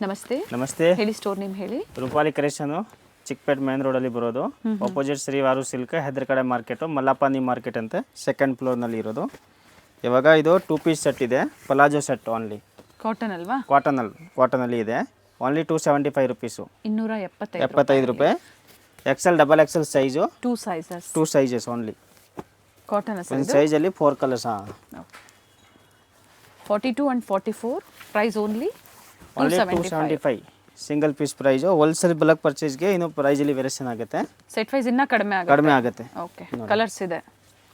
ನಮಸ್ತೆ. ನಮಸ್ತೆ. ಹೇಳಿ, ಸ್ಟೋರ್ ನೇಮ್ ಹೇಳಿ. ರೂಪಾಲಿ ಕಲೆಕ್ಷನ್, ಚಿಕ್ಕಪೇಟ್ ಮೇನ್ ರೋಡಲ್ಲಿ ಬರೋದು. ಅಪೋಸಿಟ್ ಶ್ರೀವಾರು ಸಿಲ್ಕ್, ಹೆದರ್ಕಡೆ ಮಾರ್ಕೆಟು, ಮಲ್ಲಪ್ಪಾನಿ ಮಾರ್ಕೆಟ್ ಅಂತ ಸೆಕೆಂಡ್ ಫ್ಲೋರ್ನಲ್ಲಿ ಇರೋದು. ಇವಾಗ ಇದು 2 ಪೀಸ್ ಸೆಟ್ ಇದೆ, ಪಲಾಜೋ ಸೆಟ್ ಓನ್ಲಿ. ಕಾಟನ್ ಅಲ್ವಾ? ಕಾಟನಲ್ಲಿ ಇದೆ. ಓನ್ಲಿ 275 ರುಪೀಸು, 275 ರೂಪಾಯಿ. XL double XL size, 2 sizes only. Cotton ಒಂದು ಸೈಜಲ್ಲಿ 4 colours. 42 and 44 price only 275. Single piece price. Wholesale bulk ಪರ್ಚೇಸ್ಗೆ ಇನ್ನು ಪ್ರೈಸಲ್ಲಿ ವೇರಿಯೇಷನ್ ಆಗುತ್ತೆ. ಸೆಟ್ ವೈಸ್ ಇನ್ನೂ ಕಡಿಮೆ ಆಗುತ್ತೆ. ಓಕೆ, ಕಲರ್ಸ್ ಇದೆ,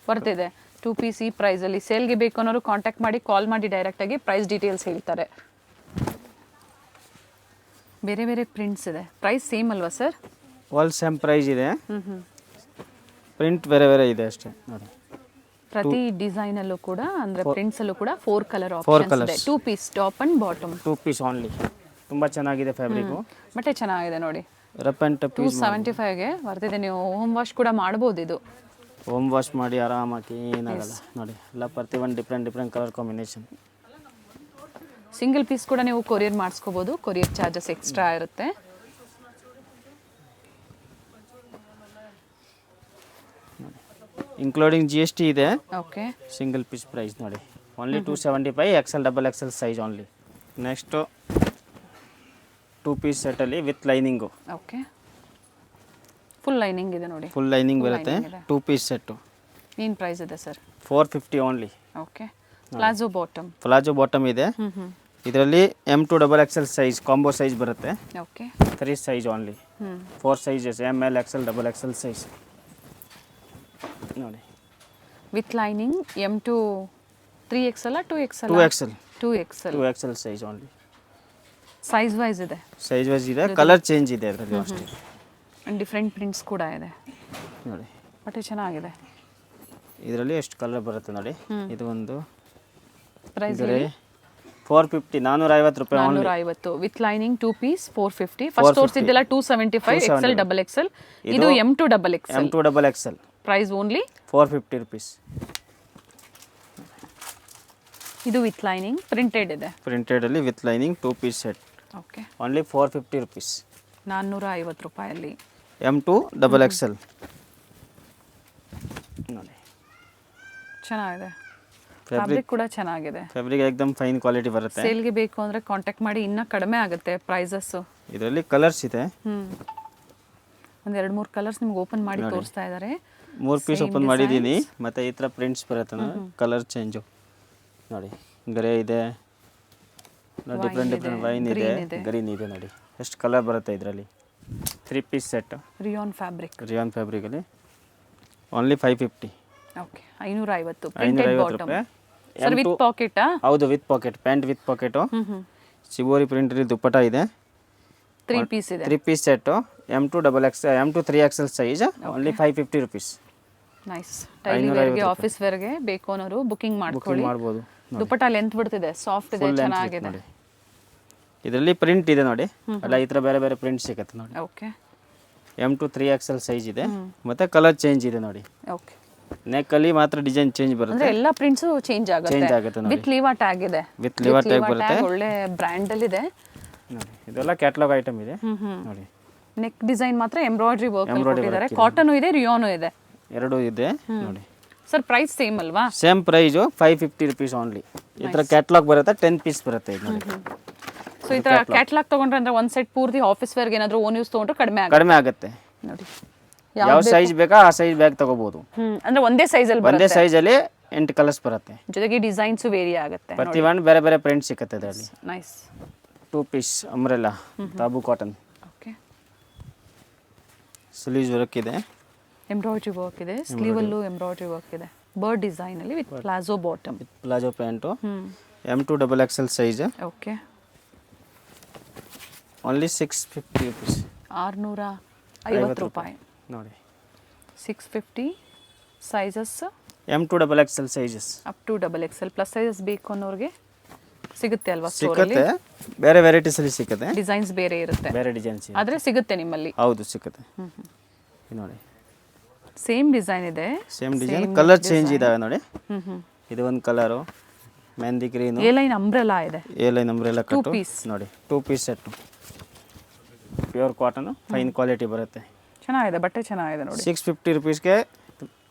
ಬರ್ತಿದೆ. 2 ಪೀಸ್ ಈ ಪ್ರೈಸಲ್ಲಿ ಸೇಲ್ಗೆ ಬೇಕು ಅನ್ನೋರು ಕಾಂಟ್ಯಾಕ್ಟ್ ಮಾಡಿ, ಕಾಲ್ ಮಾಡಿ ಡೈರೆಕ್ಟಾಗಿ ಪ್ರೈಸ್ ಡೀಟೇಲ್ಸ್ ಹೇಳ್ತಾರೆ. ಬೇರೆ ಬೇರೆ ಪ್ರಿಂಟ್ಸ್ ಇದೆ. ಪ್ರೈಸ್ ಸೇಮ್ ಅಲ್ವಾ ಸರ್? ಆಲ್ ಸೇಮ್ ಪ್ರೈಸ್ ಇದೆ. ಪ್ರಿಂಟ್ ಬೇರೆ ಬೇರೆ ಇದೆ ಅಷ್ಟೇ ನೋಡಿ. ಪ್ರತಿ ಡಿಸೈನ್ ಅಲ್ಲೂ ಕೂಡ, ಅಂದ್ರೆ ಪ್ರಿಂಟ್ಸ್ ಅಲ್ಲೂ ಕೂಡ 4 ಕಲರ್ ಆಪ್ಷನ್ಸ್ ಇದೆ. 2 piece top and bottom. 2 piece only. ತುಂಬಾ ಚೆನ್ನಾಗಿದೆ ಫ್ಯಾಬ್ರಿಕ್. ಬಟ್ಟೆ ಚೆನ್ನಾಗಿದೆ ನೋಡಿ. Rough and tough. 275 ಗೆ ಬರ್ತಿದೆ. ನೀವು ಹೋಮ್ ವಾಶ್ ಕೂಡ ಮಾಡಬಹುದು. ಇದು ಹೋಮ್ ವಾಶ್ ಮಾಡಿ ಆರಾಮಾಗಿ ಏನಾಗಲ್ಲ ನೋಡಿ. ಎಲ್ಲ ಪ್ರತಿಯೊಂದು different colour combination. Single piece ಕೂಡ ನೀವು ಕೊರಿಯರ್ ಮಾಡಿಸ್ಕೋಬಹುದು. ಕೊರಿಯರ್ ಚಾರ್ಜಸ್ ಎಕ್ಸ್ಟ್ರಾ ಇರುತ್ತೆ. ಇನ್ಕ್ಲೂಡಿಂಗ್ GST ಇದೆ. ಓಕೆ, ಸಿಂಗಲ್ ಪೀಸ್ ಪ್ರೈಸ್ ನೋಡಿ only 275. XL double XL size only. Next 2 piece ಸೆಟ್ಟಲ್ಲಿ with lining. Okay, full lining ಇದೆ ನೋಡಿ. ಫುಲ್ ಲೈನಿಂಗ್ ಬರುತ್ತೆ. 2 ಪೀಸ್ ಸೆಟ್ಟು. ಏನು ಪ್ರೈಸ್ ಇದೆ sir? 450 only. Okay, palazzo bottom ಇದೆ. ಇದರಲ್ಲಿ M2 double XL size combo size ಬರುತ್ತೆ. Okay, 3 size only. 4 sizes, ML, XL, double XL size ನೋಡಿ. With lining M2 3XL 2XL 2XL size only. Size wise ಇದೆ. Colour change ಇದೆ ಅದರಲ್ಲಿ ಅಷ್ಟೇ. Different prints ಕೂಡ ಇದೆ ನೋಡಿ. ಬಟ್ಟೆ ಚೆನ್ನಾಗಿದೆ. ಇದರಲ್ಲಿ ಎಷ್ಟು ಕಲರ್ ಬರುತ್ತೆ ನೋಡಿ. ಇದು ಒಂದು ಪ್ರೈಸ್ 450, 450 ರೂಪಾಯಿ only. 450 with lining 2 piece 450. First ತೋರಿಸಿದ್ದೆಲ್ಲ 275 XL ಡಬಲ್ XL. ಇದು M2 double XL. Price only 450 rupees. ಇದು ವಿತ್ ಲೈನಿಂಗ್ ಪ್ರಿಂಟೆಡ್ ಇದೆ. ಪ್ರಿಂಟೆಡ್ ಅಲ್ಲಿ with lining 2 piece set. Okay, only 450 rupees. 450 ರೂಪಾಯಲ್ಲಿ M2 ಡಬಲ್ XL ನೋಡಿ. ಚೆನ್ನಾಗಿದೆ. ಫ್ಯಾಬ್ರಿಕ್ ಕೂಡ ಚೆನ್ನಾಗಿದೆ. ಫ್ಯಾಬ್ರಿಕ್ ಏಕದಮ್ ಫೈನ್ ಕ್ವಾಲಿಟಿ ಬರುತ್ತೆ. ಸೇಲ್ಗೆ ಬೇಕು ಅಂದ್ರೆ ಕಾಂಟ್ಯಾಕ್ಟ್ ಮಾಡಿ, ಇನ್ನೂ ಕಡಿಮೆ ಆಗುತ್ತೆ ಪ್ರೈಸಸ್. ಇದರಲ್ಲಿ ಕಲರ್ಸ್ ಇದೆ. ಒಂದು 2-3 ಕಲರ್ಸ್ ನಿಮ್ಗೆ ಓಪನ್ ಮಾಡಿ ತೋರಿಸ್ತಾ ಇದ್ದಾರೆ. 3 ಪೀಸ್ ಓಪನ್ ಮಾಡಿದ್ದೀನಿ. ಮತ್ತೆ ಈ ಥರ ಪ್ರಿಂಟ್ಸ್ ಬರುತ್ತೆ. ಕಲರ್ ಚೇಂಜು ನೋಡಿ. ಗ್ರೇ ಇದೆ, ಡಿಫ್ರೆಂಟ್ ವೈನ್ ಇದೆ, ಗ್ರೀನ್ ಇದೆ ನೋಡಿ. ಎಷ್ಟು ಕಲರ್ ಬರುತ್ತೆ ಇದರಲ್ಲಿ. 3 ಪೀಸ್ ಸೆಟ್. ರಿಯಾನ್ ಫ್ಯಾಬ್ರಿಕಲ್ಲಿ only 550. Okay, 550 printed bottom. Sir with pocket? ಹೌದು, with pocket. Pant with pocket. Shibori ಪ್ರಿಂಟಲ್ಲಿ ದುಪ್ಪಟ ಇದೆ. 3 ಪೀಸ್ ಇದೆ. 3 piece set. M2 double XL, M2 3XL size. Only 550 rupees. Nice. Daily ವೇರ್ಗೆ, ಆಫೀಸ್ ವೇರ್ಗೆ ಬೇಕು ಅನ್ನೋರು ಬುಕಿಂಗ್ ಮಾಡ್ಬೋದು. ದುಪ್ಪಟ ಲೆಂತ್ ಬಿಡ್ತಿದೆ, ಸಾಫ್ಟ್ ಇದೆ, ಚೆನ್ನಾಗಿದೆ. ಇದರಲ್ಲಿ ಪ್ರಿಂಟ್ ಇದೆ ನೋಡಿ. ಅಲ್ಲ, ಈ ಥರ ಬೇರೆ ಬೇರೆ ಪ್ರಿಂಟ್ ಸಿಗುತ್ತೆ ನೋಡಿ. ಓಕೆ, M2 3XL ಸೈಜ್ ಇದೆ. ಮತ್ತೆ ಕಲರ್ ಚೇಂಜ್ ಇದೆ ನೋಡಿ. ಓಕೆ, ನೆಕ್ ಅಲ್ಲಿ ಮಾತ್ರ ಡಿಸೈನ್ ಚೇಂಜ್ ಬರುತ್ತೆ. ಅಂದ್ರೆ ಎಲ್ಲ ಪ್ರಿಂಟ್ಸ್ ಚೇಂಜ್ ಆಗುತ್ತೆ. ವಿತ್ ಲೀವಾ ಟ್ಯಾಗ್ ಇದೆ. ವಿತ್ ಲೀವಾ ಟ್ಯಾಗ್ ಬರುತ್ತೆ. ಒಳ್ಳೆ ಬ್ರ್ಯಾಂಡ್ ಅಲ್ಲಿ ಇದೆ ನೋಡಿ. ಇದೆಲ್ಲ ಕ್ಯಾಟಲಾಗ್ ಐಟಮ್ ಇದೆ ನೋಡಿ. ನೆಕ್ ಡಿಸೈನ್ ಮಾತ್ರ ಎಂಬ್ರಾಯ್ಡರಿ ವರ್ಕ್ ಕೊಟ್ಟಿದ್ದಾರೆ. ಕಾಟನ್ ಇದೆ, ರಿಯಾನ್ ಇದೆ, ಎರಡು ಇದೆ ನೋಡಿ. ಸರ್ ಪ್ರೈಸ್ ಸೇಮ್ ಅಲ್ವಾ? Same price 550 rupees only. ಈ ತರ ಕ್ಯಾಟಲಾಗ್ ಬರುತ್ತೆ. 10 ಪೀಸ್ ಬರುತ್ತೆ ಇದು ನೋಡಿ. ಸೊ ಈ ತರ ಕ್ಯಾಟಲಾಗ್ ತಗೊಂಡ್ರೆ ಅಂದ್ರೆ ಒಂದು ಸೆಟ್ ಪೂರ್ತಿ ಆಫೀಸ್ ವೇರ್ಗೆ ಏನಾದರೂ ಓನ್ ಯೂಸ್ ತಗೊಂಡ್ರೆ ಕಡಿಮೆ ಆಗುತ್ತೆ ನೋಡಿ. ಯಾವ ಸೈಜ್ ಬೇಕಾ ಆ ಸೈಜ್ ಬ್ಯಾಗ್ ತಗೋಬಹುದು. ಅಂದ್ರೆ ಒಂದೇ ಸೈಜ್ ಅಲ್ಲಿ ಒಂದೇ ಸೈಜ್ ಅಲ್ಲಿ 8 ಕಲರ್ಸ್ ಬರುತ್ತೆ. ಜೊತೆಗೆ ಡಿಸೈನ್ಸ್ ವೇರಿ ಆಗುತ್ತೆ. ಪ್ರತಿಯೊಂದು ಬೇರೆ ಬೇರೆ ಪ್ರಿಂಟ್ ಸಿಗುತ್ತೆ ಅದರಲ್ಲಿ. ನೈಸ್. 2 ಪೀಸ್ ಅಂಬ್ರೆಲಾ ತಾಬು ಕಾಟನ್. ಓಕೆ, ಸ್ಲೀವ್ಸ್ ವರ್ಕ್ ಇದೆ, ಎಂಬ್ರಾಯ್ಡರಿ ವರ್ಕ್ ಇದೆ. ಸ್ಲೀವ್ ಅಲ್ಲೂ ಎಂಬ್ರಾಯ್ಡರಿ ವರ್ಕ್ ಇದೆ. ಬರ್ಡ್ ಡಿಸೈನ್ ಅಲ್ಲಿ with palazzo bottom, with palazzo pant. M2 double XL size. Okay, only 650 rupees. 650 ರೂಪಾಯಿ ನೋಡಿ. 650 sizes. M2 double XL sizes. Up to double XL plus sizes ಬೇಕು ಅನ್ನೋರಿಗೆ ಸಿಗುತ್ತೆ ಅಲ್ವಾ? ಸಿಗುತ್ತೆ. ಬೇರೆ ವೆರೈಟೀಸ್ ಅಲ್ಲಿ ಸಿಗುತ್ತೆ. ಡಿಸೈನ್ಸ್ ಬೇರೆ ಇರುತ್ತೆ. ಬೇರೆ ಡಿಸೈನ್ಸ್ ಆದ್ರೆ ಸಿಗುತ್ತೆ ನಿಮ್ಮಲ್ಲಿ. ಹೌದು, ಸಿಗುತ್ತೆ ನೋಡಿ. ಸೇಮ್ ಡಿಸೈನ್ ಇದೆ. ಸೇಮ್ ಡಿಸೈನ್, ಕಲರ್ ಚೇಂಜ್ ಇದಾವೆ ನೋಡಿ. ಇದು ಒಂದು colour, mehndi green, A line umbrella ಇದೆ, A line umbrella cut piece. ನೋಡಿ 2 piece set, pure cotton, fine quality ಬರುತ್ತೆ. ಚೆನ್ನಾಗಿದೆ, ಬಟ್ಟೆ ಚೆನ್ನಾಗಿದೆ ನೋಡಿ. 650 ರುಪೀಸ್ಗೆ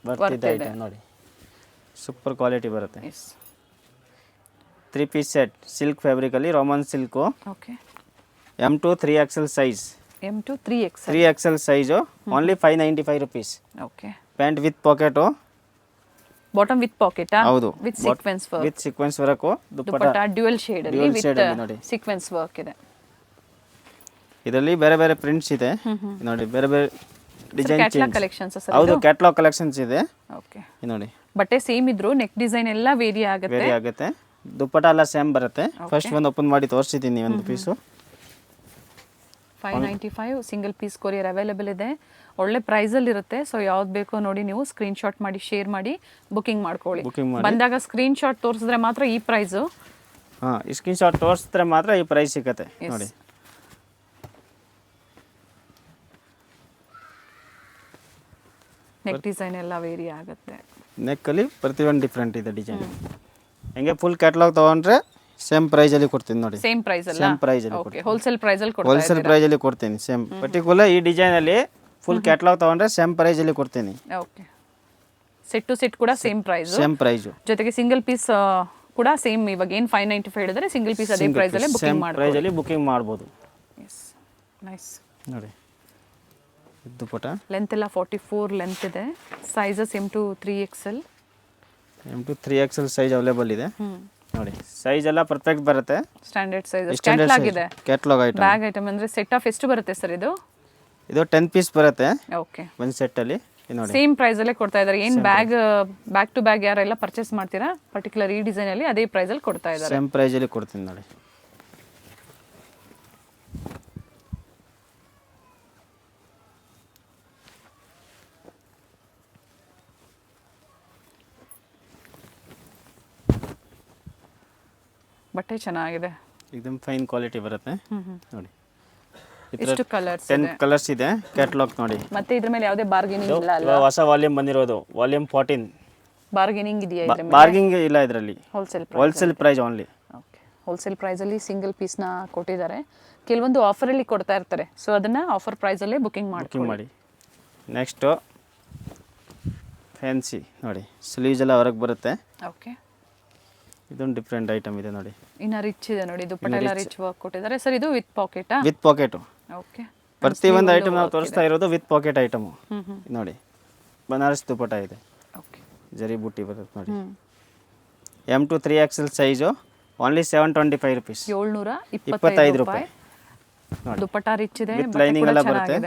ಬರ್ತಿದ್ದ ಐಟಮ್ ನೋಡಿ, ಸೂಪರ್ ಕ್ವಾಲಿಟಿ ಬರುತ್ತೆ. 3 ಪೀಸ್ ಸೆಟ್ ಸಿಲ್ಕ್ ಫ್ಯಾಬ್ರಿಕಲ್ಲಿ Roman silk, okay. M2 3XL size, M2 3X. 3XL size, only 595 rupees. Okay. Pant with pocket, bottom with pocket, ಹೌದು, with sequence work, with sequence work, dupatta dual shade ಅಲ್ಲಿ Dual with shade ಅಲ್ಲಿ ನೋಡಿ. Sequence work ಇದೆ. ಇದರಲ್ಲಿ ಬೇರೆ ಬೇರೆ prints ಇದೆ ನೋಡಿ, ಬೇರೆ ಬೇರೆ design catalogue change. Collections sir. ಹೌದು, ಕ್ಯಾಟ್ಲಾಗ್ ಕಲೆಕ್ಷನ್ಸ್ ಇದೆ. ಓಕೆ. ಇದು ನೋಡಿ, ಬಟ್ಟೆ ಸೇಮ್ ಇದ್ರು ನೆಕ್ ಡಿಸೈನ್ ಎಲ್ಲ ವೇರಿ ಆಗುತ್ತೆ. ಬೇರೆ ಆಗುತ್ತೆ. ದುಪ್ಪಟ್ಟ ಎಲ್ಲ ಸೇಮ್ ಬರುತ್ತೆ. ಫಸ್ಟ್ ಒಂದು ಓಪನ್ ಮಾಡಿ ತೋರಿಸಿದ್ದೀನಿ ಒಂದು piece. 595 single piece courier available ಇದೆ. ಒಳ್ಳೆ ಪ್ರೈಸಲ್ಲಿ ಇರುತ್ತೆ. ಸೊ ಯಾವ್ದು ಬೇಕೋ ನೋಡಿ ನೀವು ಸ್ಕ್ರೀನ್ ಶಾಟ್ ಮಾಡಿ ಶೇರ್ ಮಾಡಿ ಬುಕಿಂಗ್ ಮಾಡ್ಕೊಳ್ಳಿ. ಬುಕಿಂಗ್ ಮಾಡಿ ಬಂದಾಗ ಸ್ಕ್ರೀನ್ ಶಾಟ್ ತೋರಿಸಿದ್ರೆ ಮಾತ್ರ ಈ ಪ್ರೈಸು. ಹಾಂ, ಸ್ಕ್ರೀನ್ ಶಾಟ್ ತೋರಿಸಿದ್ರೆ ಮಾತ್ರ ಈ ಪ್ರೈಸ್ ಸಿಗುತ್ತೆ ನೋಡಿ. ನೆಕ್ ಡಿಸೈನ್ ಎಲ್ಲ ವೇರಿ ಆಗುತ್ತೆ. ನೆಕ್ಕಲ್ಲಿ ಪ್ರತಿಯೊಂದು ಡಿಫ್ರೆಂಟ್ ಇದೆ ಡಿಸೈನ್. ಹೆಂಗೆ ಫುಲ್ ಕ್ಯಾಟ್ಲಾಗ್ ತೊಗೊಂಡ್ರೆ ಸೇಮ್ ಪ್ರೈಸಲ್ಲಿ ಕೊಡ್ತೀನಿ ನೋಡಿ. ಸೇಮ್ ಪ್ರೈಸ್ ಅಲ್ಲ? ಸೇಮ್ ಪ್ರೈಸಲ್ಲಿ ಓಕೆ. ಹೋಲ್ಸೇಲ್ ಪ್ರೈಸಲ್ಲಿ ಕೊಡ್ತಾ ಹೋಲ್ಸೇಲ್ ಪ್ರೈಸಲ್ಲಿ ಕೊಡ್ತೀನಿ. ಸೇಮ್ ಪರ್ಟಿಕ್ಯುಲರ್ ಈ ಡಿಸೈನಲ್ಲಿ ಫುಲ್ ಕ್ಯಾಟ್ಲಾಗ್ ತೊಗೊಂಡ್ರೆ ಸೇಮ್ ಪ್ರೈಸಲ್ಲಿ ಕೊಡ್ತೀನಿ. ಓಕೆ. ಸೆಟ್ ಟು ಸೆಟ್ ಕೂಡ ಸೇಮ್ ಪ್ರೈಸ್, ಸೇಮ್ ಪ್ರೈಸು. ಜೊತೆಗೆ ಸಿಂಗಲ್ ಪೀಸ್ ಕೂಡ ಸೇಮ್. ಇವಾಗ ಏನು 595 ಹೇಳಿದ್ರೆ ಸಿಂಗಲ್ ಪೀಸ್ ಅದೇ ಪ್ರೈಸಲ್ಲೇ ಬುಕಿಂಗ್ ಸೇಮ್ ಮಾಡ್ಬೋದು. ಪ್ರೈಸಲ್ಲಿ ಬುಕಿಂಗ್ ಮಾಡ್ಬೋದು. ಎಸ್, ನೈಸ್ ನೋಡಿ. ದುಪ್ಪಟ್ಟ ಲೆಂತ್ ಎಲ್ಲ 44 ಲೆಂತ್ ಇದೆ. Sizes M2 3XL, M2 3XL size available ಇದೆ ನೋಡಿ. ಸೈಜ್ ಎಲ್ಲ ಪರ್ಫೆಕ್ಟ್ ಬರುತ್ತೆ. Standard size. ಕ್ಯಾಟ್ಲಾಗ್ ಇದೆ. ಕ್ಯಾಟ್ಲಾಗ್ ಐಟಮ್, ಬ್ಯಾಗ್ ಐಟಮ್ ಅಂದ್ರೆ ಸೆಟ್ ಆಫ್ ಎಷ್ಟು ಬರುತ್ತೆ ಸರ್ ಇದು? ಇದು 10 ಪೀಸ್ ಬರುತ್ತೆ ಓಕೆ. ಒಂದು ಸೆಟ್ಟಲ್ಲಿ. ನೋಡಿ, ಸೇಮ್ ಪ್ರೈಸ್ ಅಲ್ಲೇ ಕೊಡ್ತಾ ಇದ್ದಾರೆ. ಏನು ಬ್ಯಾಗ್ ಟು ಬ್ಯಾಗ್ ಯಾರೆಲ್ಲ ಪರ್ಚೇಸ್ ಮಾಡ್ತೀರಾ ಪರ್ಟಿಕ್ಯುಲರ್ ಈ ಡಿಸೈನ್ ಅಲ್ಲಿ ಅದೇ ಪ್ರೈಸ್ ಅಲ್ಲಿ ಕೊಡ್ತಾ ಇದ್ದಾರೆ. ಸೇಮ್ ಪ್ರೈಸಲ್ಲಿ ಕೊಡ್ತೀನಿ ನೋಡಿ. ಬಟ್ಟೆ ಚೆನ್ನಾಗಿದೆ, एकदम ಫೈನ್ ಕ್ವಾಲಿಟಿ ಬರುತ್ತೆ ನೋಡಿ. ಎಷ್ಟು ಕಲರ್ಸ್ 10 ಇದೆ, ಕಲರ್ಸ್ ಇದೆ. ಕ್ಯಾಟ್ಲಾಗ್ ನೋಡಿ. ಮತ್ತೆ ಇದ್ರ ಮೇಲೆ ಯಾವುದೇ ಬಾರ್ಗೇನಿಂಗ್ ಇಲ್ಲ ಅಲ್ಲ? ಇವಾಗ ಹೊಸ ವಾಲ್ಯೂಮ್ ಬಂದಿರೋದು, ವಾಲ್ಯೂಮ್ 14. ಬಾರ್ಗೇನಿಂಗ್ ಇದೆಯಾ ಇದ್ರ ಮೇಲೆ? ಬಾರ್ಗಿಂಗ್ ಇಲ್ಲ ಇದರಲ್ಲಿ, wholesale price only. Okay. Wholesale price ಅಲ್ಲಿ ಸಿಂಗಲ್ ಪೀಸ್ ನ ಕೊಟ್ಟಿದ್ದಾರೆ. ಕೆಲವೊಂದು ಆಫರ್ ಅಲ್ಲಿ ಕೊಡ್ತಾ ಇರ್ತಾರೆ. ಸೊ ಅದನ್ನ ಆಫರ್ ಪ್ರೈಸ್ ಅಲ್ಲೇ ಬುಕಿಂಗ್ ಮಾಡಿ. ನೆಕ್ಸ್ಟ್ ಫ್ಯಾನ್ಸಿ ನೋಡಿ, ಸ್ಲೀವ್ಸ್ ಎಲ್ಲ ಹೊರಗೆ ಬರುತ್ತೆ. ಓಕೆ. ಇದೊಂದು ಡಿಫ್ರೆಂಟ್ ಐಟಮ್ ಇದೆ ನೋಡಿ. ಇನ್ನ ರಿಚ್ ಇದೆ ನೋಡಿ, ದುಪ್ಪಟ್ಟ ಎಲ್ಲ ರಿಚ್ ವರ್ಕ್ ಕೊಟ್ಟಿದ್ದಾರೆ ಸರ್. ಇದು ವಿತ್ ಪಾಕೆಟಾ? With pocket. ಓಕೆ. ಪ್ರತಿಯೊಂದು ಐಟಮ್ ನಾವು ತೋರಿಸ್ತಾ ಇರೋದು ವಿತ್ ಪಾಕೆಟ್ ಐಟಮು ನೋಡಿ. ಬನಾರಸ್ ದುಪ್ಪಟ್ಟ ಇದೆ, ಓಕೆ. ಜರಿ ಬುಟ್ಟಿ ಬರುತ್ತೆ ನೋಡಿ. M2 3XL size, only 725 rupees. 725 ರೂಪಾಯಿ ನೋಡಿ. ದುಪ್ಪಟ್ಟ ರಿಚ್ ಇದೆ, ವಿತ್ ಲೈನಿಂಗ್ ಎಲ್ಲ ಬರುತ್ತೆ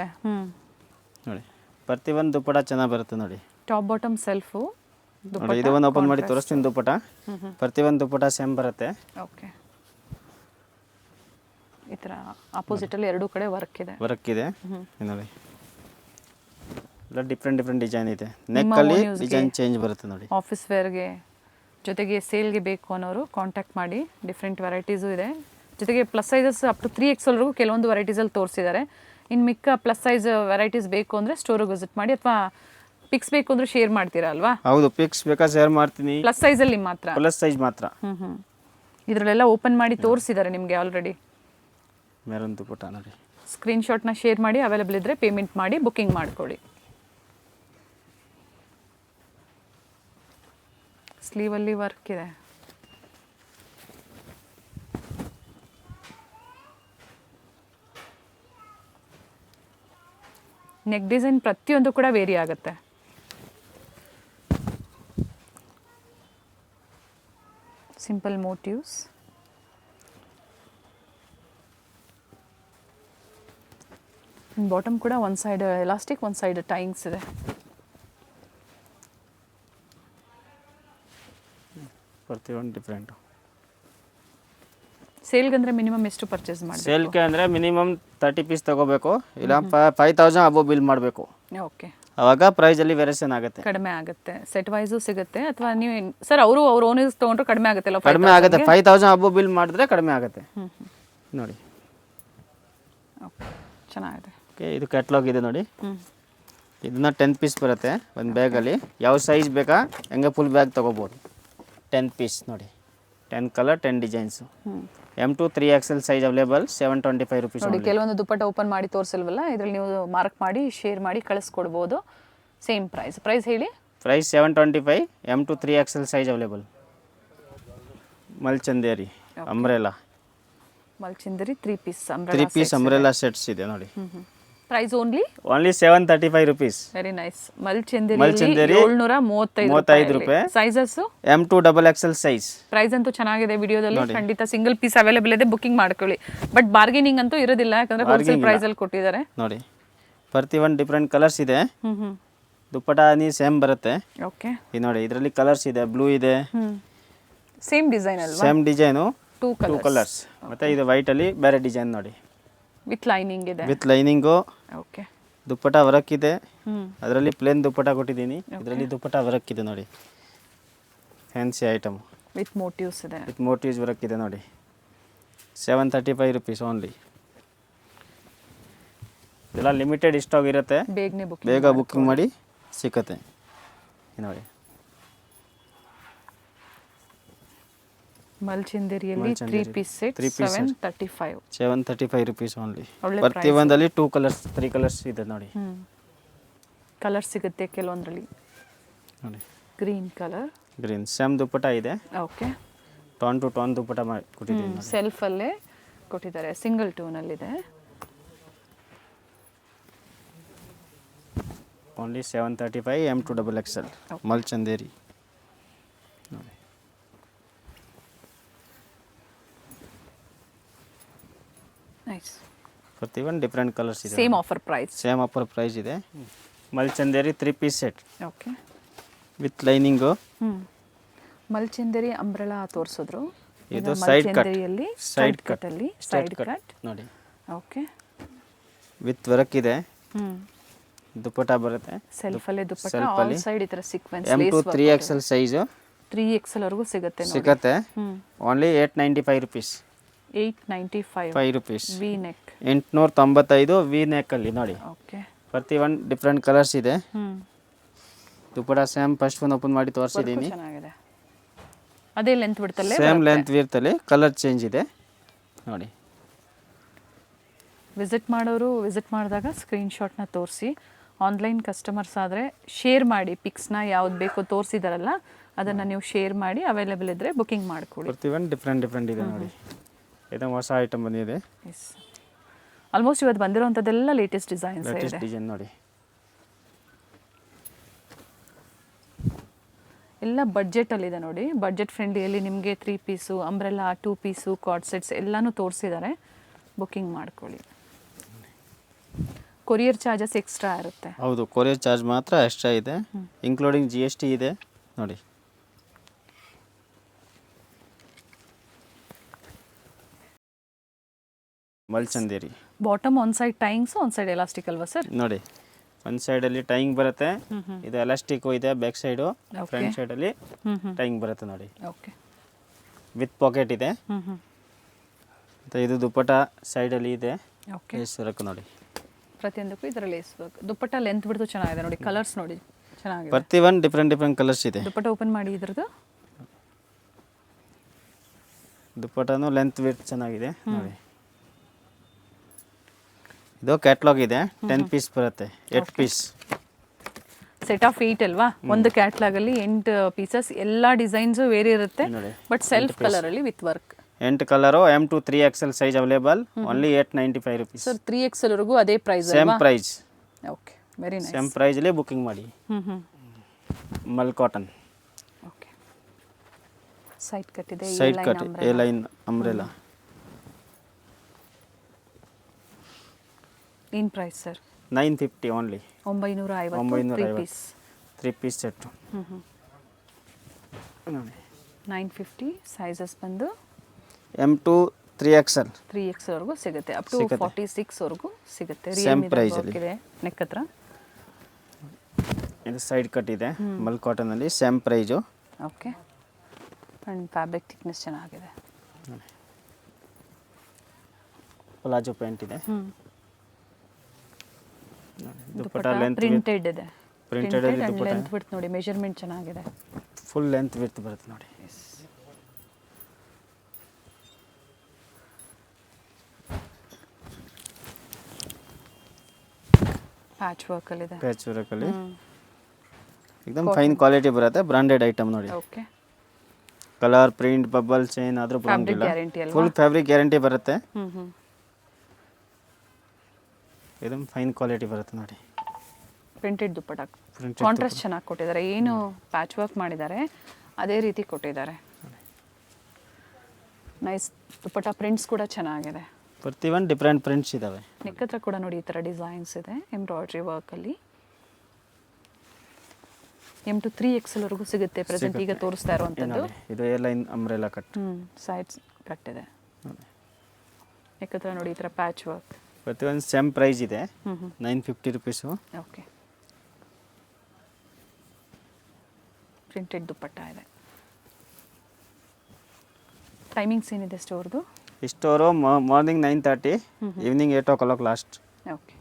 ನೋಡಿ. ಪ್ರತಿಯೊಂದು ದುಪ್ಪಟ್ಟ ಚೆನ್ನಾಗಿ ಬರುತ್ತೆ ನೋಡಿ. ಟಾಪ್ ಬಾಟಮ್ ಸೆಲ್ಫ್ ನೋಡಿ. ಇದು ಒಂದು ಓಪನ್ ಮಾಡಿ ತೋರಿಸ್ತೀನಿ ದುಪ್ಪಟ್ಟ. ಪ್ರತಿಯೊಂದು ದುಪ್ಪಟ್ಟ ಸೇಮ್ ಬರುತ್ತೆ. ಓಕೆ. ಈ ಥರ ಆಪೋಸಿಟ್ ಅಲ್ಲಿ ಎರಡು ಕಡೆ ವರ್ಕ್ ಇದೆ. ನೋಡಿ. ಎಲ್ಲ ಡಿಫ್ರೆಂಟ್ ಡಿಸೈನ್ ಇದೆ. ನೆಕ್ಕಲ್ಲಿ ಡಿಸೈನ್ ಚೇಂಜ್ ಬರುತ್ತೆ ನೋಡಿ. ಆಫೀಸ್ ವೇರ್ಗೆ ಜೊತೆಗೆ ಸೇಲ್ಗೆ ಬೇಕು ಅನ್ನೋರು ಕಾಂಟ್ಯಾಕ್ಟ್ ಮಾಡಿ. ಡಿಫ್ರೆಂಟ್ ವೆರೈಟೀಸು ಇದೆ. ಜೊತೆಗೆ ಪ್ಲಸ್ ಸೈಜಸ್ ಅಪ್ ಟು 3XLವರೆಗೂ ಕೆಲವೊಂದು ವೆರೈಟೀಸಲ್ಲಿ ತೋರಿಸಿದ್ದಾರೆ. ಇನ್ನು ಮಿಕ್ಕ ಪ್ಲಸ್ ಸೈಜ್ ವೆರೈಟೀಸ್ ಬೇಕು ಅಂದರೆ ಸ್ಟೋರಿಗೆ ವಿಸಿಟ್ ಮಾಡಿ, ಅಥವಾ ಪಿಕ್ಸ್ ಬೇಕು ಅಂದ್ರೆ ಶೇರ್ ಮಾಡ್ತೀರಾ ಅಲ್ವಾ? ಹೌದು, ಪಿಕ್ಸ್ ಬೇಕಾ ಶೇರ್ ಮಾಡ್ತೀನಿ. ಪ್ಲಸ್ ಸೈಜಲ್ಲಿ ಮಾತ್ರ, ಪ್ಲಸ್ ಸೈಜ್ ಮಾತ್ರ. ಇದರಲ್ಲೆಲ್ಲ ಓಪನ್ ಮಾಡಿ ತೋರಿಸಿದ್ದಾರೆ ನಿಮಗೆ ಆಲ್ರೆಡಿ. ಮೆರೂನ್ ದುಪ್ಪಟ್ಟ ನೋಡಿ. ಸ್ಕ್ರೀನ್ ಶಾಟ್ನ ಶೇರ್ ಮಾಡಿ, ಅವೈಲೇಬಲ್ ಇದ್ದರೆ ಪೇಮೆಂಟ್ ಮಾಡಿ ಬುಕಿಂಗ್ ಮಾಡ್ಕೊಳ್ಳಿ. ಸ್ಲೀವಲ್ಲಿ ವರ್ಕ್ ಇದೆ. ನೆಕ್ ಡಿಸೈನ್ ಪ್ರತಿಯೊಂದು ಕೂಡ ವೇರಿ ಆಗುತ್ತೆ. Simple motives. ಬಾಟಮ್ ಕೂಡ ಒಂದು ಸೈಡ್ ಎಲಾಸ್ಟಿಕ್, ಒಂದು ಸೈಡ್ ಟೈಂಗ್ಸ್ ಇದೆ. ಪ್ರತಿಯೊಂದು ಡಿಫ್ರೆಂಟ್. ಸೇಲ್ಗೆ ಅಂದರೆ ಮಿನಿಮಮ್ ಎಷ್ಟು ಪರ್ಚೇಸ್ ಮಾಡಿ? ಸೇಲ್ಗೆ ಅಂದರೆ ಮಿನಿಮಮ್ 30 ಪೀಸ್ ತಗೋಬೇಕು, ಇಲ್ಲ 5000 ಅಬೋ ಬಿಲ್ ಮಾಡಬೇಕು. ಓಕೆ. ಅವಾಗ ಪ್ರೈಸಲ್ಲಿ ವೇರಿಯೇಷನ್ ಆಗುತ್ತೆ, ಕಡಿಮೆ ಆಗುತ್ತೆ. ಸೆಟ್ ವೈಸು ಸಿಗುತ್ತೆ, ಅಥವಾ ನೀವು ಸರ್ ಅವರು ಅವ್ರ ಓನ್ ಯೂಸ್ ತೊಗೊಂಡ್ರೆ ಕಡಿಮೆ ಆಗುತ್ತೆ? ಕಡಿಮೆ ಆಗುತ್ತೆ. 5000 ಅಬೋ ಬಿಲ್ ಮಾಡಿದ್ರೆ ಕಡಿಮೆ ಆಗುತ್ತೆ ನೋಡಿ. ಓಕೆ, ಚೆನ್ನಾಗಿದೆ. ಓಕೆ, ಇದು ಕ್ಯಾಟ್ಲಾಗ್ ಇದೆ ನೋಡಿ. ಇದನ್ನ 10 ಪೀಸ್ ಬರುತ್ತೆ ಒಂದು ಬ್ಯಾಗಲ್ಲಿ. ಯಾವ ಸೈಜ್ ಬೇಕಾ ಹೆಂಗೆ ಫುಲ್ ಬ್ಯಾಗ್ ತೊಗೋಬೋದು. 10 ಪೀಸ್ ನೋಡಿ. 10 colour 10 designs. M2 3XL size available 725 rupees. ನೋಡಿ ಕೆಲವೊಂದು ದುಪ್ಪಟ್ಟ ಓಪನ್ ಮಾಡಿ ತೋರಿಸಲ್ವಲ್ಲ, ಇದರಲ್ಲಿ ನೀವು ಮಾರ್ಕ್ ಮಾಡಿ ಶೇರ್ ಮಾಡಿ ಕಳಿಸ್ಕೊಡ್ಬೋದು. ಸೇಮ್ ಪ್ರೈಸ್ ಹೇಳಿ. Price 725. M2 3XL size available. ಮಲ್ಚಂದೇರಿ ಅಂಬ್ರೆಲಾ ಮಲ್ಚಿಂದರಿ 3 ಪೀಸ್ ಅಂಬ್ರೆಲಾ ಸೆಟ್ಸ್ ಇದೆ ನೋಡಿ. Price only 735 rupees. Very nice. ಮಲ್ಚಿಂದರಿ ಮಲ್ಚಂದೇರಿ 735 ರೂಪಾಯಿ. Sizes M2 XXL size. Price ಅಂತೂ ಚೆನ್ನಾಗಿದೆ. ವಿಡಿಯೋದಲ್ಲಿ ಖಂಡಿತ ಸಿಂಗಲ್ ಪೀಸ್ ಅವೈಲೇಬಲ್ ಇದೆ, ಬುಕಿಂಗ್ ಮಾಡ್ಕೊಳ್ಳಿ. ಬಟ್ ಬಾರ್ಗೇನಿಂಗ್ ಅಂತೂ ಇರೋದಿಲ್ಲ, ಯಾಕಂದ್ರೆ ಹೋಲ್ಸೇಲ್ ಪ್ರೈಸ್ ಅಲ್ಲಿ ಕೊಟ್ಟಿದ್ದಾರೆ. ನೋಡಿ ಪ್ರತಿ ಒಂದು ಡಿಫ್ರೆಂಟ್ ಕಲರ್ಸ್ ಇದೆ. ದುಪ್ಪಟ ನೀ ಸೇಮ್ ಬರುತ್ತೆ. ಓಕೆ, ಇದು ನೋಡಿ ಇದರಲ್ಲಿ ಕಲರ್ಸ್ ಇದೆ, ಬ್ಲೂ ಇದೆ, ಸೇಮ್ ಡಿಸೈನ್ ಅಲ್ವಾ? Same design, 2 colours. ಮತ್ತೆ ಇದು ವೈಟ್ ಅಲ್ಲಿ ಬೇರೆ ಡಿಸೈನ್ ನೋಡಿ, ವಿತ್ ಲೈನಿಂಗ್ ಇದೆ. With lining. Okay, dupatta work ಇದೆ. ಅದರಲ್ಲಿ ಪ್ಲೇನ್ ದುಪ್ಪಟ ಕೊಟ್ಟಿದ್ದೀನಿ, ಇದರಲ್ಲಿ ದುಪ್ಪಟ ವರ್ಕ್ ಇದೆ ನೋಡಿ. ಫ್ಯಾನ್ಸಿ ಐಟಮ್ ವಿತ್ ಮೋಟಿವ್ಸ್ ಇದೆ. ವಿತ್ ಮೋಟಿವ್ಸ್ ವರ್ಕ್ ಇದೆ ನೋಡಿ. 735 ರುಪೀಸ್ ಓನ್ಲಿ. ಇದೆಲ್ಲ ಲಿಮಿಟೆಡ್ ಸ್ಟಾಕ್ ಇರುತ್ತೆ, ಬೇಗ ಬುಕ್ಕಿಂಗ್ ಮಾಡಿ ಸಿಕ್ಕತ್ತೆ. ನೋಡಿ ಮಲ್ಚಿಂದರಿಯಲ್ಲಿ 3 ಪೀಸ್ ಸೆಟ್ 735 ರುಪೀಸ್ ಓನ್ಲಿ. ಪ್ರತಿ ಒಂದಲ್ಲಿ 2 ಕಲರ್ಸ್ 3 ಕಲರ್ಸ್ ಇದೆ ನೋಡಿ. ಕಲರ್ ಸಿಗುತ್ತೆ ಕೆಲವೊಂದರಲ್ಲಿ. ನೋಡಿ green colour, green same dupatta ಇದೆ. Okay, tone to tone dupatta ಕೊಟ್ಟಿದ್ದೀನಿ. ಸೆಲ್ಫ್ ಅಲ್ಲೇ ಕೊಟ್ಟಿದ್ದಾರೆ, ಸಿಂಗಲ್ ಟೋನ್ ಅಲ್ಲಿ ಇದೆ. ಓನ್ಲಿ 735 M2 XXL ಮಲ್ಚಂದೇರಿ. ನೋಡಿ ನೈಸ್. ಪ್ರತಿ ಒಂದು ಡಿಫ್ರೆಂಟ್ ಕಲರ್ಸ್ ಇದೆ. ಸೇಮ್ ಆಫರ್ ಪ್ರೈಸ್ ಇದೆ. ಮಲ್ಚಂದೇರಿ 3 piece set. Okay, with lining. ಮಲ್ಚಿಂದರಿ ಅಂಬ್ರೆಲಾ ತೋರಿಸಿದ್ರು. ಇದು ಸೈಡ್ ಕಟ್ ಅಲ್ಲಿ ಸೈಡ್ ಕಟ್ ನೋಡಿ. ಓಕೆ, ವಿತ್ ವರ್ಕ್ ಇದೆ. ದುಪ್ಪಟ ಬರುತ್ತೆ, ಸೆಲ್ಫ್ ಅಲ್ಲೇ ದುಪ್ಪಟ, ಆಲ್ ಸೈಡ್ ಇತರ sequence. M2 3XL size 3XL ವರೆಗೂ ಸಿಗುತ್ತೆ. Only 895 rupees. 895 rupees. V neck 895 V neck ಅಲ್ಲಿ ನೋಡಿ. ಓಕೆ, ಪ್ರತಿ ಒಂದು ಡಿಫ್ರೆಂಟ್ ಕಲರ್ಸ್ ಇದೆ. ದುಪ್ಪಟ ಸೇಮ್ ಫಸ್ಟ್ ಒಂದು ಓಪನ್ ಮಾಡಿ ತೋರಿಸಿದ್ದೀನಿ. ಚೆನ್ನಾಗಿದೆ. ಅದೇ ಲೆಂತ್ ಬಿಡ್ತಲ್ಲೇ, ಸೇಮ್ ಲೆಂತ್ ಇರ್ತಲ್ಲಿ, ಕಲರ್ ಚೇಂಜ್ ಇದೆ ನೋಡಿ. ವಿಸಿಟ್ ಮಾಡೋರು ವಿಸಿಟ್ ಮಾಡಿದಾಗ ಸ್ಕ್ರೀನ್ಶಾಟ್ನ ತೋರಿಸಿ. ಆನ್ಲೈನ್ ಕಸ್ಟಮರ್ಸ್ ಆದರೆ ಶೇರ್ ಮಾಡಿ, ಪಿಕ್ಸ್ನ ಯಾವ್ದು ಬೇಕೋ ತೋರಿಸಿದಾರಲ್ಲ ಅದನ್ನು ನೀವು ಶೇರ್ ಮಾಡಿ, ಅವೈಲೇಬಲ್ ಇದ್ದರೆ ಬುಕಿಂಗ್ ಮಾಡ್ಕೊಳ್ಳಿ. ಪ್ರತಿ ಒಂದು ಡಿಫ್ರೆಂಟ್ ಇದೆ ನೋಡಿ. ಇದು ಹೊಸ ಐಟಮ್ ಬಂದಿದೆ. ಎಸ್, ಆಲ್ಮೋಸ್ಟ್ ಇವತ್ತು ಬಂದಿರೋಂಥದ್ದೆಲ್ಲ ಲೇಟೆಸ್ಟ್ ಡಿಸೈನ್ಸ್ ಇದೆ. ಡಿಸೈನ್ ನೋಡಿ, ಎಲ್ಲ ಬಡ್ಜೆಟಲ್ಲಿದೆ ನೋಡಿ. ಬಡ್ಜೆಟ್ ಫ್ರೆಂಡ್ಲಿಯಲ್ಲಿ ನಿಮಗೆ 3 piece umbrella, 2 piece cord sets ಎಲ್ಲನೂ ತೋರಿಸಿದ್ದಾರೆ. ಬುಕಿಂಗ್ ಮಾಡ್ಕೊಳ್ಳಿ. ಕೊರಿಯರ್ ಚಾರ್ಜಸ್ ಎಕ್ಸ್ಟ್ರಾ ಇರುತ್ತೆ. ಹೌದು, ಕೊರಿಯರ್ ಚಾರ್ಜ್ ಮಾತ್ರ ಎಕ್ಸ್ಟ್ರಾ ಇದೆ, ಇನ್ಕ್ಲೂಡಿಂಗ್ GST ಇದೆ ನೋಡಿ. ಮಲ್ಚಂದೇರಿ bottom on side tyings, on side elastic ಅಲ್ವಾ ಸರ್? ನೋಡಿ, ಒಂದು ಸೈಡಲ್ಲಿ ಟೈಯಿಂಗ್ ಬರುತ್ತೆ, ಇದು ಎಲಾಸ್ಟಿಕ್ ಇದೆ. ಬ್ಯಾಕ್ ಸೈಡು, ಫ್ರಂಟ್ ಸೈಡಲ್ಲಿ ಟೈಯಿಂಗ್ ಬರುತ್ತೆ ನೋಡಿ. ಓಕೆ, ವಿತ್ ಪಾಕೆಟ್ ಇದೆ. ಮತ್ತು ಇದು ದುಪ್ಪಟ ಸೈಡಲ್ಲಿ ಇದೆ. ಓಕೆ, ವರ್ಕ್ ನೋಡಿ. ಪ್ರತಿಯೊಂದಕ್ಕೂ ಇದರ ಲೇಸ್ ವರ್ಕ್. ದುಪ್ಪಟ ಲೆಂತ್ ಬಿಡ್ತು ಚೆನ್ನಾಗಿದೆ ನೋಡಿ. ಕಲರ್ಸ್ ನೋಡಿ ಚೆನ್ನಾಗಿದೆ. ಪ್ರತಿ ಒಂದು ಡಿಫ್ರೆಂಟ್ ಕಲರ್ಸ್ ಇದೆ. ದುಪ್ಪಟ ಓಪನ್ ಮಾಡಿ ಇದ್ರದ್ದು. ದುಪ್ಪಟನೂ ಲೆಂತ್ ವಿಡ್ತ್ ಚೆನ್ನಾಗಿದೆ ನೋಡಿ. ಇದು ಕ್ಯಾಟ್ಲಾಗ್ ಇದೆ, 10 ಪೀಸ್ ಬರುತ್ತೆ, 8 ಪೀಸ್. ಸೆಟ್ ಆಫ್ 8 ಅಲ್ವಾ? ಒಂದು ಕ್ಯಾಟ್ಲಾಗ್ ಅಲ್ಲಿ 8 ಪೀಸಸ್, ಎಲ್ಲ ಡಿಸೈನ್ಸ್ ಬೇರೆ ಇರುತ್ತೆ, ಬಟ್ ಸೆಲ್ಫ್ ಕಲರ್ ಅಲ್ಲಿ with work. 8 colour. M2 3XL size available, only 895 rupees. Sir 3XL ವರೆಗೂ ಅದೇ ಪ್ರೈಸ್ ಅಲ್ವಾ? Same price. Okay, very nice. Same price ಅಲ್ಲಿ ಬುಕಿಂಗ್ ಮಾಡಿ. Mul cotton. Okay, side cut ಇದೆ, side cut, A line umbrella. ಏನು price sir? 950 only. 950 3 piece set ನೋಡಿ. 950. Sizes ಬಂದು M2 3XL ವರೆಗೂ ಸಿಗುತ್ತೆ, ಅಪ್ ಟು 46 ವರೆಗೂ ಸಿಗುತ್ತೆ. ಸೇಮ್ ಪ್ರೈಸ್ ಅಲ್ಲಿ ಇದೆ. ನೆಕ್ ಹತ್ರ ಇದು ಸೈಡ್ ಕಟ್ ಇದೆ, ಮಲ್ ಕಾಟನ್ ಅಲ್ಲಿ, same price. Okay, and fabric thickness ಚೆನ್ನಾಗಿದೆ. ಪ್ಲಾಜೋ ಪ್ಯಾಂಟ್ ಇದೆ. ದುಪ್ಪಟ್ಟ ಪ್ರಿಂಟೆಡ್ ಇದೆ. ಪ್ರಿಂಟೆಡ್ ಅಲ್ಲಿ, ಲೆಂತ್ ವಿಡ್ತ್ ನೋಡಿ, ಮೆಜರ್ಮೆಂಟ್ ಚೆನ್ನಾಗಿದೆ. ಫುಲ್ ಲೆಂತ್ ವಿಡ್ತ್ ಬರುತ್ತೆ ನೋಡಿ. ಫುಲ್ ಲೆಂತ್ ವಿಡ್ತ್ ಬರುತ್ತೆ ನೋಡಿ. ಪ್ಯಾಚ್ ವರ್ಕಲ್ಲಿದೆ. ಪ್ಯಾಚ್ ವರ್ಕಲ್ಲಿ एकदम ಫೈನ್ ಕ್ವಾಲಿಟಿ ಬರುತ್ತೆ, ಬ್ರಾಂಡೆಡ್ ಐಟಮ್ ನೋಡಿ. Okay. Colour print bubble chain ಆದ್ರೂ ಬರೋಂಗಿಲ್ಲ, ಫುಲ್ ಫ್ಯಾಬ್ರಿಕ್ ಗ್ಯಾರಂಟಿ ಬರುತ್ತೆ. एकदम ಫೈನ್ ಕ್ವಾಲಿಟಿ ಬರುತ್ತೆ ನೋಡಿ. ಪ್ರಿಂಟೆಡ್ ದುಪ್ಪಟ್ಟ, ಕಾಂಟ್ರಾಸ್ಟ್ ಚೆನ್ನಾಗಿ ಕೊಟ್ಟಿದ್ದಾರೆ. ಏನು ಪ್ಯಾಚ್ ವರ್ಕ್ ಮಾಡಿದ್ದಾರೆ ಅದೇ ರೀತಿ ಕೊಟ್ಟಿದ್ದಾರೆ. ನೈಸ್ ದುಪ್ಪಟ್ಟ, ಪ್ರಿಂಟ್ಸ್ ಕೂಡ ಚೆನ್ನಾಗಿದೆ. ಪ್ರತಿಯೊಂದು ಡಿಫ್ರೆಂಟ್ ಪ್ರಿಂಟ್ಸ್ ಇದಾವೆ. ನೆಕ್ ಹತ್ರ ಕೂಡ ನೋಡಿ ಈ ಥರ ಡಿಸೈನ್ಸ್ ಇದೆ ಎಂಬ್ರಾಯ್ಡ್ರಿ ವರ್ಕಲ್ಲಿ. M to 3XL ವರೆಗೂ ಸಿಗುತ್ತೆ ಪ್ರೆಸೆಂಟ್ ಈಗ ತೋರಿಸ್ತಾ ಇರುವಂಥದ್ದು. ಇದು A line umbrella cut. Sides cut ಇದೆ. ನೆಕ್ ಹತ್ರ ನೋಡಿ ಈ ಥರ ಪ್ಯಾಚ್ ವರ್ಕ್. ಪ್ರತಿಯೊಂದು ಸೇಮ್ ಪ್ರೈಸ್ ಇದೆ, 950 ರುಪೀಸು. ಓಕೆ. ಪ್ರಿಂಟೆಡ್ ದುಪ್ಪಟ್ಟ ಇದೆ. ಟೈಮಿಂಗ್ಸ್ ಏನಿದೆ ಸ್ಟೋರ್ದು? Store morning 9:30, evening 8 o'clock last. Okay.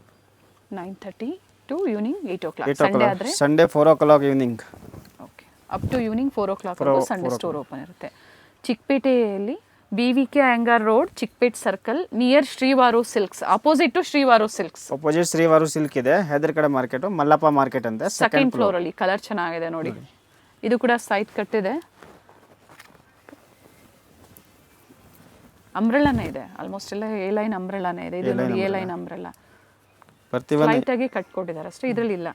9:30 to evening 8 o'clock. Sunday ಆದರೆ Sunday 4 o'clock evening. Okay. Up to evening 4 o'clock Sunday store open ಇರುತ್ತೆ. ಚಿಕ್ಕಪೇಟೆಯಲ್ಲಿ BVK Iyengar road, Chickpet circle, near Srivaru silks, opposite to Srivaru silks. Opposite Srivaru silk ಇದೆ, ಹೆದರ್ಕಡೆ market, Mallappa market ಅಂತ second floor ಅಲ್ಲಿ. Colour ಚೆನ್ನಾಗಿದೆ ನೋಡಿ. ಇದು ಕೂಡ ಸೈಡ್ ಕಟ್ ಇದೆ. ಅಂಬ್ರೆಲಾನೇ ಇದೆ, ಆಲ್ಮೋಸ್ಟ್ ಎಲ್ಲ ಎ ಲೈನ್ ಅಂಬ್ರೆಲಾನೇ ಇದೆ. ಇದು ನೋಡಿ ಎ ಲೈನ್ ಅಂಬ್ರೆಲಾ, ಲೈಟ್ ಆಗಿ ಕಟ್ಕೊಟ್ಟಿದ್ದಾರೆ ಅಷ್ಟೇ, ಇದರಲ್ಲಿ ಇಲ್ಲ.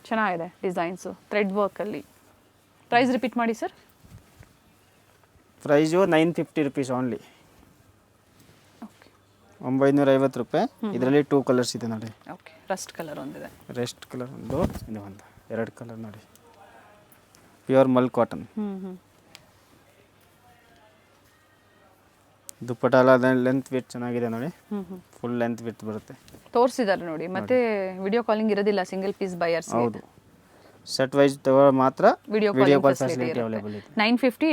ಚೆನ್ನಾಗಿದೆ ಡಿಸೈನ್ಸು, ಥ್ರೆಡ್ ವರ್ಕಲ್ಲಿ. ಪ್ರೈಸ್ ರಿಪೀಟ್ ಮಾಡಿ sir. Price 950 rupees only. Okay. 950 ರೂಪಾಯಿ. ಇದರಲ್ಲಿ 2 ಕಲರ್ಸ್ ಇದೆ ನೋಡಿ. ಓಕೆ. ರಸ್ಟ್ ಕಲರ್ ಒಂದಿದೆ. ರೆಸ್ಟ್ ಕಲರ್ ಒಂದು, ಇದು ಒಂದು, 2 ಕಲರ್ ನೋಡಿ. ಪ್ಯೂರ್ ಮಲ್ ಕಾಟನ್. ದುಪ್ಪಟ್ಟ ಎಲ್ಲ ಲೆಂತ್ ವಿಡ್ತ್ ಚೆನ್ನಾಗಿದೆ ನೋಡಿ, ಫುಲ್ ಲೆಂತ್ ವಿಡ್ತ್ ಬರುತ್ತೆ. ತೋರಿಸಿದ್ದಾರೆ ನೋಡಿ, ಮತ್ತೆ ವಿಡಿಯೋ ಕಾಲಿಂಗ್ ಇರೋದಿಲ್ಲ ಸಿಂಗಲ್ ಪೀಸ್ ಬೈಯರ್ಸ್. ಹೌದು, ಸೆಟ್ ವೈಸ್ ತಗೊಳ್ಳೋ ಮಾತ್ರ ವಿಡಿಯೋ ಕಾಲ್ ಫೆಸಿಲಿಟಿ ಅವೈಲೇಬಲ್ ಇದೆ. 950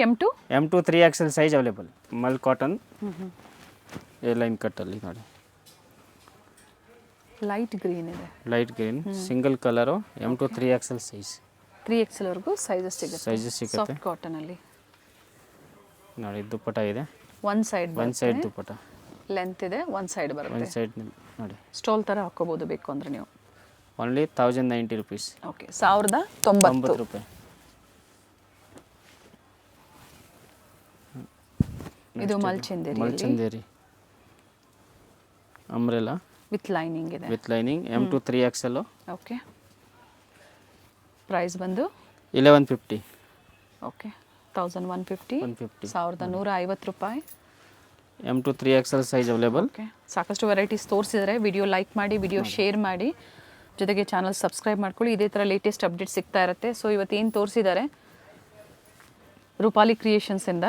M2 3XL size available. Mul cotton A line cut ಅಲ್ಲಿ ನೋಡಿ. ಲೈಟ್ ಗ್ರೀನ್ ಇದೆ. Light green single colour, M2 3XL size. 3XL ವರೆಗೂ ಸೈಜಸ್ ಸಿಗುತ್ತೆ. ಸಿಗುತ್ತೆ. ಸಾಫ್ಟ್ ಕಾಟನ್ ಅಲ್ಲಿ ನೋಡಿ. ದುಪ್ಪಟ್ಟ ಇದೆ, ಒನ್ ಸೈಡ್ ದುಪ್ಪಟ್ಟ ಲೆಂತ್ ಇದೆ, ಒನ್ ಸೈಡ್ ಬರುತ್ತೆ. ಒನ್ ಸೈಡ್ ನೋಡಿ. ಸ್ಟೋಲ್ ತರ ಹಾಕೋಬಹುದು ಬೇಕು ಅಂದ್ರೆ ನೀವು. Only 1090 rupees. ಓಕೆ. 1090 ರೂಪಾಯಿ. ಇದು Mulchanderi. Mulchanderi umbrella with lining ಇದೆ. With lining, M2 3XL. Okay. Price ಬಂದು 1150. ಓಕೆ. 1150. 1150 ರೂಪಾಯಿ. M2 3XL size available. Okay. ಸಾಕಷ್ಟು ವೆರೈಟೀಸ್ ತೋರಿಸಿದರೆ. ವಿಡಿಯೋ ಲೈಕ್ ಮಾಡಿ, ವಿಡಿಯೋ ಶೇರ್ ಮಾಡಿ, ಜೊತೆಗೆ ಚಾನಲ್ ಸಬ್ಸ್ಕ್ರೈಬ್ ಮಾಡ್ಕೊಳ್ಳಿ. ಇದೇ ಥರ ಲೇಟೆಸ್ಟ್ ಅಪ್ಡೇಟ್ ಸಿಗ್ತಾ ಇರುತ್ತೆ. ಸೊ ಇವತ್ತೇನು ತೋರಿಸಿದ್ದಾರೆ ರೂಪಾಲಿ ಕ್ರಿಯೇಷನ್ಸಿಂದ.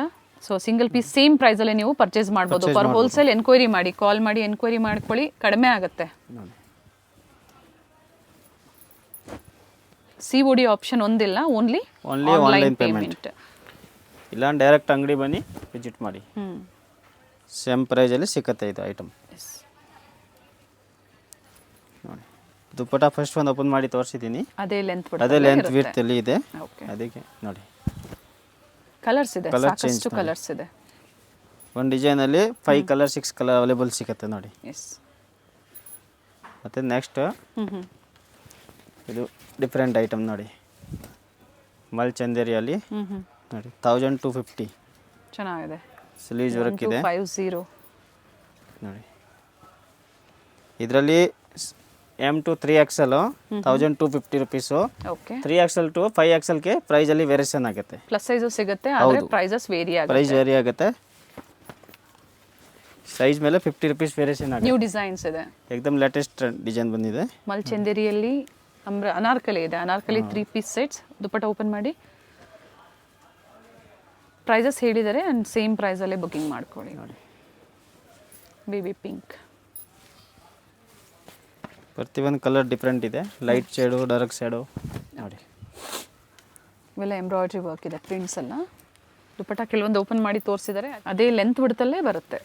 ಸೊ ಸಿಂಗಲ್ ಪೀಸ್ ಸೇಮ್ ಪ್ರೈಸಲ್ಲೇ ನೀವು ಪರ್ಚೇಸ್ ಮಾಡ್ಬೋದು. ಫಾರ್ ಹೋಲ್ಸೇಲ್ ಎನ್ಕ್ವೈರಿ ಮಾಡಿ, ಕಾಲ್ ಮಾಡಿ ಎನ್ಕ್ವೈರಿ ಮಾಡ್ಕೊಳ್ಳಿ, ಕಡಿಮೆ ಆಗುತ್ತೆ. COD ಆಪ್ಷನ್ ಒಂದಿಲ್ಲ, ಓನ್ಲಿ ಆನ್ಲೈನ್ ಪೇಮೆಂಟ್. ಇಲ್ಲ ಡೈರೆಕ್ಟ್ ಅಂಗಡಿ ಬನ್ನಿ, ವಿಸಿಟ್ ಮಾಡಿ. ಸೇಮ್ ಪ್ರೈಸಲ್ಲಿ ಸಿಕ್ಕತ್ತೆ ಇದು ಐಟಮ್ ನೋಡಿ. ದುಪ್ಪಟ್ಟ ಫಸ್ಟ್ ಒಂದು ಓಪನ್ ಮಾಡಿ ತೋರಿಸಿದ್ದೀನಿ. ಅದೇ ಲೆಂತ್ ವಿಡ್ತ್ ಅಲ್ಲಿ ಇದೆ. ಅದಕ್ಕೆ ನೋಡಿ ಕಲರ್ಸ್ ಇದೆ, ಸಾಕಷ್ಟು ಕಲರ್ಸ್ ಇದೆ. ಒಂದು ಡಿಸೈನ್ ಅಲ್ಲಿ 5 ಕಲರ್ 6 ಕಲರ್ ಅವೈಲೇಬಲ್ ಸಿಗುತ್ತೆ ನೋಡಿ. ಮತ್ತೆ ನೆಕ್ಸ್ಟ್ ಇದು ಡಿಫ್ರೆಂಟ್ ಐಟಮ್ ನೋಡಿ. ಮಲ್ಚಂದೇರಿಯಲ್ಲಿ ನೋಡಿ 1250. ಚೆನ್ನಾಗಿದೆ. ಸ್ಲೀವ್ಸ್ ವರ್ಕ್ ಇದೆ 50 ನೋಡಿ. ಇದರಲ್ಲಿ M2 3XL 1250 rupees. Okay. 3XL to 5XL ಗೆ ಪ್ರೈಸ್ ಅಲ್ಲಿ ವೇರಿಯೇಷನ್ ಆಗುತ್ತೆ. ಪ್ಲಸ್ ಸೈಜ್ ಸಿಗುತ್ತೆ, ಆದರೆ ಪ್ರೈಸಸ್ ವೇರಿ ಆಗುತ್ತೆ. ಪ್ರೈಸ್ ವೇರಿ ಆಗುತ್ತೆ. ಸೈಜ್ ಮೇಲೆ 50 ರುಪೀಸ್ ವೇರಿಯೇಷನ್ ಆಗುತ್ತೆ. ನ್ಯೂ ಡಿಸೈನ್ಸ್ ಇದೆ, ಏಕದಮ್ ಲೇಟೆಸ್ಟ್ ಡಿಸೈನ್ ಬಂದಿದೆ. ಮಲ್ಚಂದೇರಿಯಲ್ಲಿ ಅನಾರ್ಕಲಿ ಇದೆ. Anarkali 3 piece sets. Dupatta open ಮಾಡಿ ಪ್ರೈಸಸ್ ಹೇಳಿದ್ದಾರೆ, ಆ್ಯಂಡ್ ಸೇಮ್ ಪ್ರೈಸಲ್ಲೇ ಬುಕಿಂಗ್ ಮಾಡ್ಕೊಳ್ಳಿ ನೋಡಿ. Baby pink. ಪ್ರತಿಯೊಂದು ಕಲರ್ ಡಿಫ್ರೆಂಟ್ ಇದೆ, ಲೈಟ್ ಶೇಡು, ಡಾರ್ಕ್ ಶೇಡು ನೋಡಿ. ಇವೆಲ್ಲ ಎಂಬ್ರಾಯ್ಡ್ರಿ ವರ್ಕ್ ಇದೆ, ಪ್ರಿಂಟ್ಸ್ ಎಲ್ಲ. ದುಪ್ಪಟ್ಟ ಕೆಲವೊಂದು ಓಪನ್ ಮಾಡಿ ತೋರಿಸಿದ್ದಾರೆ, ಅದೇ ಲೆಂತ್ ಬಿಡ್ತಲ್ಲೇ ಬರುತ್ತೆ.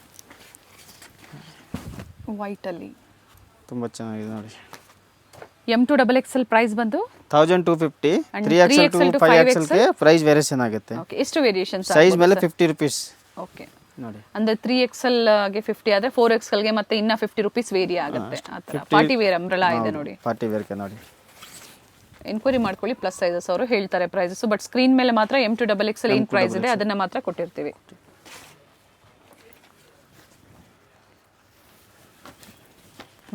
ವೈಟಲ್ಲಿ ತುಂಬ ಚೆನ್ನಾಗಿದೆ ನೋಡಿ. M2 XXL ಪ್ರೈಸ್ ಬಂದು 1250. 3XL ಟು 5XL ಗೆ ಪ್ರೈಸ್ ವೇರಿಯೇಷನ್ ಆಗುತ್ತೆ. ಓಕೆ. ಎಷ್ಟು ವೇರಿಯೇಷನ್ಸ್? ಸೈಜ್ ಮೇಲೆ 50 ರುಪೀಸ್. ಓಕೆ. ನೋಡಿ ಅಂದರೆ 3XLಗೆ 50 ಆದರೆ 4XLಗೆ ಮತ್ತೆ ಇನ್ನೂ 50 ರುಪೀಸ್ ವೇರಿ ಆಗುತ್ತೆ ಆ ಥರ. ಪಾರ್ಟಿ ವೇರ್ ಅಂಬ್ರೆಲಾ ಇದೆ ನೋಡಿ, ಪಾರ್ಟಿ ವೇರ್ಗೆ ನೋಡಿ. ಎನ್ಕ್ವೈರಿ ಮಾಡ್ಕೊಳ್ಳಿ. ಪ್ಲಸ್ ಸೈಜಸ್ ಅವರು ಹೇಳ್ತಾರೆ ಪ್ರೈಸಸ್, ಬಟ್ ಸ್ಕ್ರೀನ್ ಮೇಲೆ ಮಾತ್ರ M2XXL ಏನು ಪ್ರೈಸ್ ಇದೆ ಅದನ್ನು ಮಾತ್ರ ಕೊಟ್ಟಿರ್ತೀವಿ.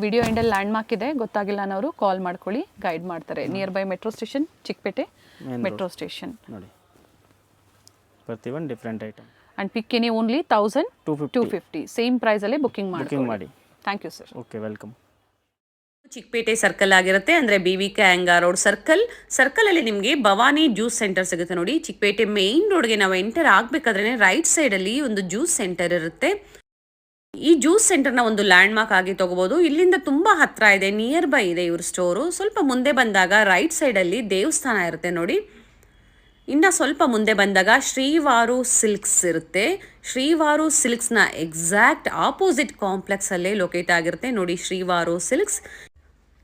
ವಿಡಿಯೋ ಎಂಡಲ್ಲಿ ಲ್ಯಾಂಡ್ ಮಾರ್ಕ್ ಇದೆ, ಗೊತ್ತಾಗಿಲ್ಲ ಅನ್ನೋರು ಕಾಲ್ ಮಾಡ್ಕೊಳ್ಳಿ, ಗೈಡ್ ಮಾಡ್ತಾರೆ. Nearby metro station, Chickpet metro station ನೋಡಿ. ಪ್ರತಿ ಒಂದು different item. And pick any only 1250 same ಪ್ರೈಸಲ್ಲೇ ಬುಕಿಂಗ್ ಮಾಡಿ. Thank you sir. Okay, welcome. Chickpet circle ಆಗಿರುತ್ತೆ, ಅಂದರೆ BVK ಅಯ್ಯಂಗಾರ್ ರೋಡ್ ಸರ್ಕಲಲ್ಲಿ ನಿಮಗೆ ಭವಾನಿ ಜ್ಯೂಸ್ ಸೆಂಟರ್ ಸಿಗುತ್ತೆ ನೋಡಿ. ಚಿಕ್ಕಪೇಟೆ ಮೇಯ್ನ್ ರೋಡ್ಗೆ ನಾವು ಎಂಟರ್ ಆಗಬೇಕಾದ್ರೆ ರೈಟ್ ಸೈಡಲ್ಲಿ ಒಂದು ಜ್ಯೂಸ್ ಸೆಂಟರ್ ಇರುತ್ತೆ. ಈ ಜ್ಯೂಸ್ ಸೆಂಟರ್ನ ಒಂದು ಲ್ಯಾಂಡ್ ಮಾರ್ಕ್ ಆಗಿ ತಗೋಬಹುದು. ಇಲ್ಲಿಂದ ತುಂಬ ಹತ್ರ ಇದೆ, ನಿಯರ್ ಬೈ ಇದೆ ಇವ್ರ ಸ್ಟೋರು. ಸ್ವಲ್ಪ ಮುಂದೆ ಬಂದಾಗ ರೈಟ್ ಸೈಡಲ್ಲಿ ದೇವಸ್ಥಾನ ಇರುತ್ತೆ ನೋಡಿ. ಇನ್ನು ಸ್ವಲ್ಪ ಮುಂದೆ ಬಂದಾಗ ಶ್ರೀವಾರು ಸಿಲ್ಕ್ಸ್ ಇರುತ್ತೆ. ಶ್ರೀವಾರು ಸಿಲ್ಕ್ಸ್ನ ಎಕ್ಸಾಕ್ಟ್ ಆಪೋಸಿಟ್ ಕಾಂಪ್ಲೆಕ್ಸಲ್ಲೇ ಲೊಕೇಟ್ ಆಗಿರುತ್ತೆ ನೋಡಿ ಶ್ರೀವಾರು ಸಿಲ್ಕ್ಸ್.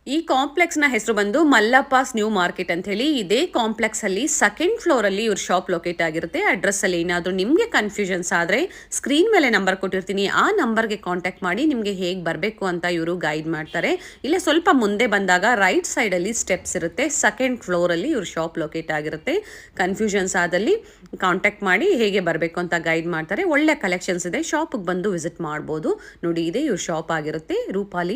ಈ ಕಾಂಪ್ಲೆಕ್ಸ್ನ ಹೆಸರು ಬಂದು ಮಲ್ಲಪ್ಪಾಸ್ ನ್ಯೂ ಮಾರ್ಕೆಟ್ ಅಂತ ಹೇಳಿ. ಇದೇ ಕಾಂಪ್ಲೆಕ್ಸಲ್ಲಿ ಸೆಕೆಂಡ್ ಫ್ಲೋರಲ್ಲಿ ಇವ್ರ ಶಾಪ್ ಲೊಕೇಟ್ ಆಗಿರುತ್ತೆ. ಅಡ್ರೆಸ್ಸಲ್ಲಿ ಏನಾದರೂ ನಿಮಗೆ ಕನ್ಫ್ಯೂಷನ್ಸ್ ಆದರೆ ಸ್ಕ್ರೀನ್ ಮೇಲೆ ನಂಬರ್ ಕೊಟ್ಟಿರ್ತೀನಿ, ಆ ನಂಬರ್ಗೆ ಕಾಂಟ್ಯಾಕ್ಟ್ ಮಾಡಿ ನಿಮಗೆ ಹೇಗೆ ಬರಬೇಕು ಅಂತ ಇವರು ಗೈಡ್ ಮಾಡ್ತಾರೆ. ಇಲ್ಲೇ ಸ್ವಲ್ಪ ಮುಂದೆ ಬಂದಾಗ ರೈಟ್ ಸೈಡಲ್ಲಿ ಸ್ಟೆಪ್ಸ್ ಇರುತ್ತೆ, ಸೆಕೆಂಡ್ ಫ್ಲೋರಲ್ಲಿ ಇವ್ರ ಶಾಪ್ ಲೊಕೇಟ್ ಆಗಿರುತ್ತೆ. ಕನ್ಫ್ಯೂಷನ್ಸ್ ಆದಲ್ಲಿ ಕಾಂಟ್ಯಾಕ್ಟ್ ಮಾಡಿ ಹೇಗೆ ಬರಬೇಕು ಅಂತ ಗೈಡ್ ಮಾಡ್ತಾರೆ. ಒಳ್ಳೆ ಕಲೆಕ್ಷನ್ಸ್ ಇದೆ, ಶಾಪಿಗೆ ಬಂದು ವಿಸಿಟ್ ಮಾಡ್ಬೋದು ನೋಡಿ. ಇದೇ ಇವ್ರ ಶಾಪ್ ಆಗಿರುತ್ತೆ, ರೂಪಾಲಿ